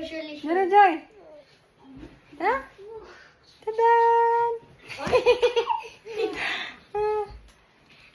congratulations. Dara, Joy. Ha? Tadan!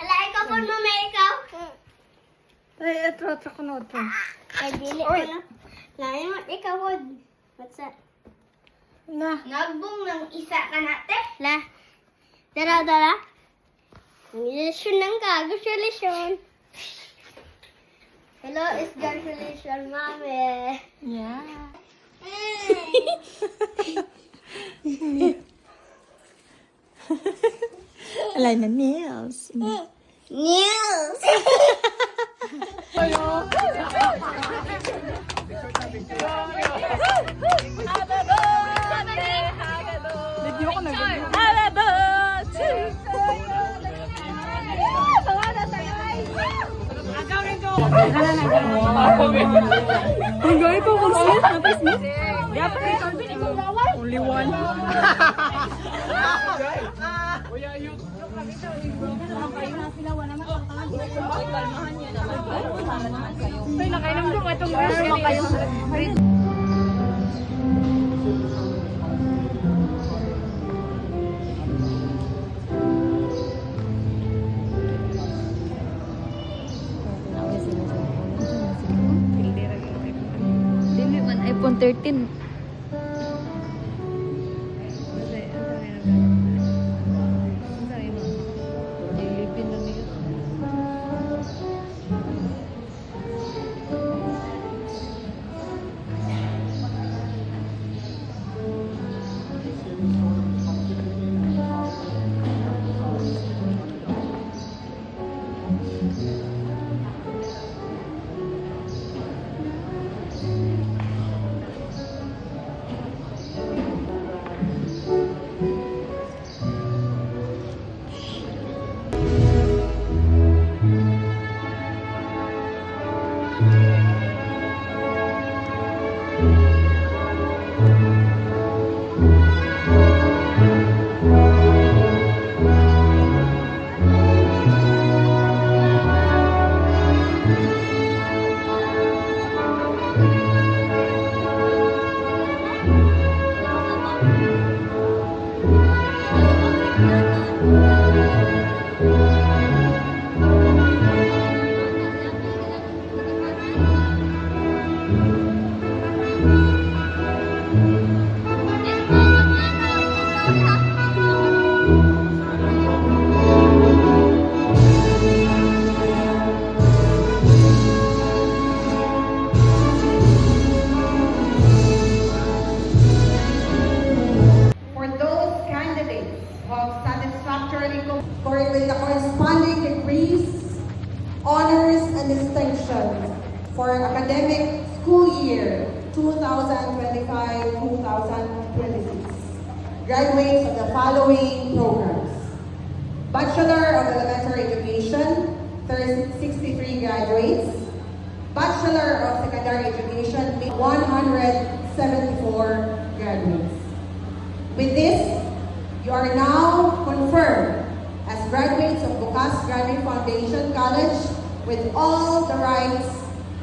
Ala, ikaw po, mama, ikaw. Ay, ito ko na ito. Ay, dili ko na. Lain mo, ikaw po. What's that? Na. Nagbong ng isa ka natin. La. Dara. Congratulations ng congratulations. Hello, is congratulations, mami. Yeah. Alay na nails. News! Video ko na ganyan. Enjoy ko kung saan. Tapos mo. Only one. Ay, nakainom doon. Itong version. Dili man iPhone 13. For those candidates who have satisfactorily scored with the corresponding degrees, honors, and distinctions for academic school year 2025-2026, graduates of the following programs. Bachelor of Elementary Education, 63 graduates. Bachelor of Secondary Education, 174 graduates. With this, you are now confirmed as graduates of Bukas Graduate Foundation College with all the rights,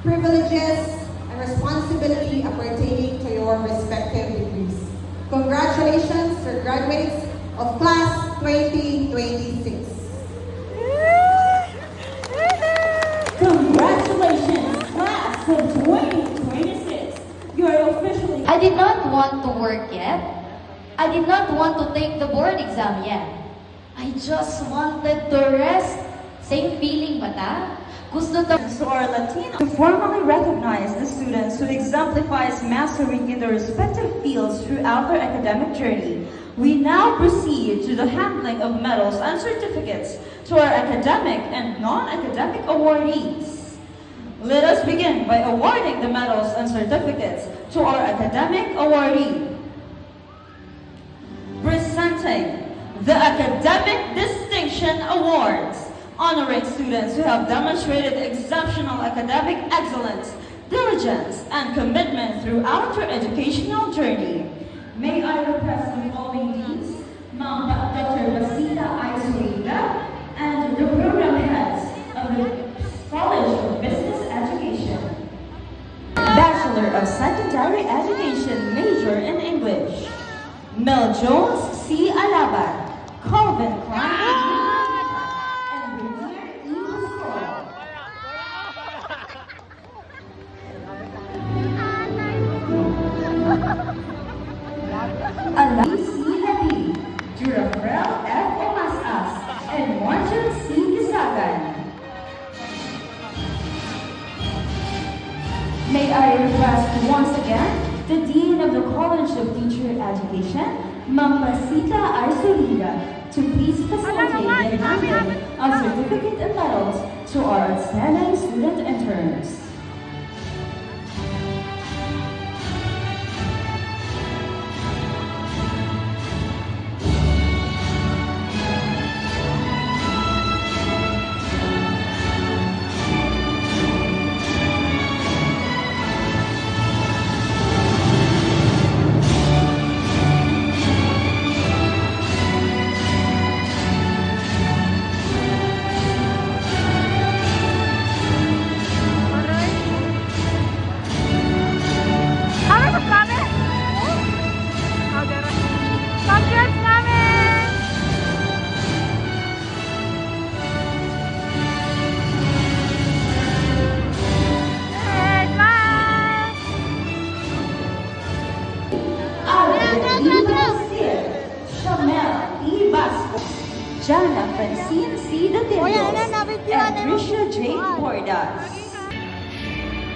privileges, and responsibility appertaining to your respective degrees. Congratulations to graduates of Class 2026. Congratulations, class of 2026. You are officially... I did not want to work yet. I did not want to take the board exam yet. I just wanted to rest. Same feeling ba ta? Gusto to... to our Latino to formally recognize the students who exemplifies mastery in their respective fields throughout their academic journey. We now proceed to the handling of medals and certificates to our academic and non-academic awardees. Let us begin by awarding the medals and certificates to our academic awardee. Presenting the Academic Distinction Awards, honoring students who have demonstrated exceptional academic excellence, diligence, and commitment throughout their educational journey. May I request the following deans, Ma'am Dr. Basita Aizuriga, and the program heads of the College of Business Education. Bachelor Bachelor of Secondary Education, major in English. Mel Jones C. Alaban, Calvin Klein, and Rainier E. Pascual. Alain C. Labi, Durafrel F. Omasas, and Marjan C. Gisagan. May I request once again the Dean of the College of Teacher Education, Ma'am Pasita Arsolida, to please facilitate the handing of certificate and medals to our outstanding student interns. Congrats namin! Bye! Alvin E. Garcia, Shamel E. Vasco, Jana Francine C. Datillos, and Risha J. Bordas.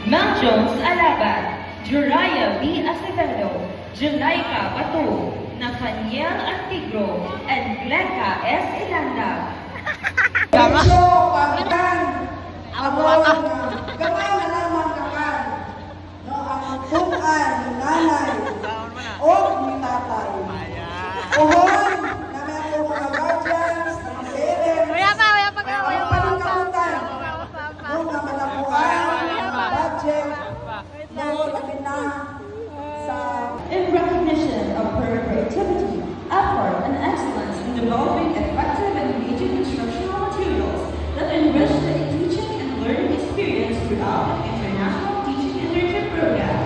Mel Jones Alaban, Juriah B. Acevedo, Julaika Batu, Nathaniel Antigro, and Glenka S. Ilanda. Medyo pagkan ako gawa na lamang kakan no ang tukan ni nanay o ni tatay. Uhon na may ako mga guardians, mga parents, panangkamutan nung mga malapuan, budget, no labi na sa In recognition of her creativity, effort, and excellence in developing effective and engaging instructional materials that enrich the teaching and learning experience throughout the International Teaching Internship Program,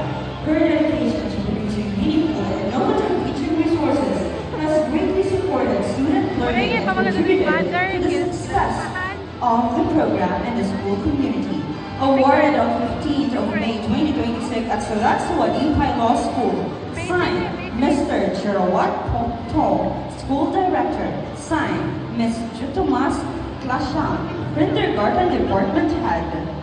her dedication to producing meaningful and innovative teaching resources has greatly supported student learning and contributed to the success of the program and the school community. Awarded on 15th of May 2026 at Surat Suwadi High Law School. Signed, Mr. Chirawat Tong, School Director. Signed, Ms. Jutomas Klashang, Kindergarten Department Head.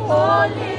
Holy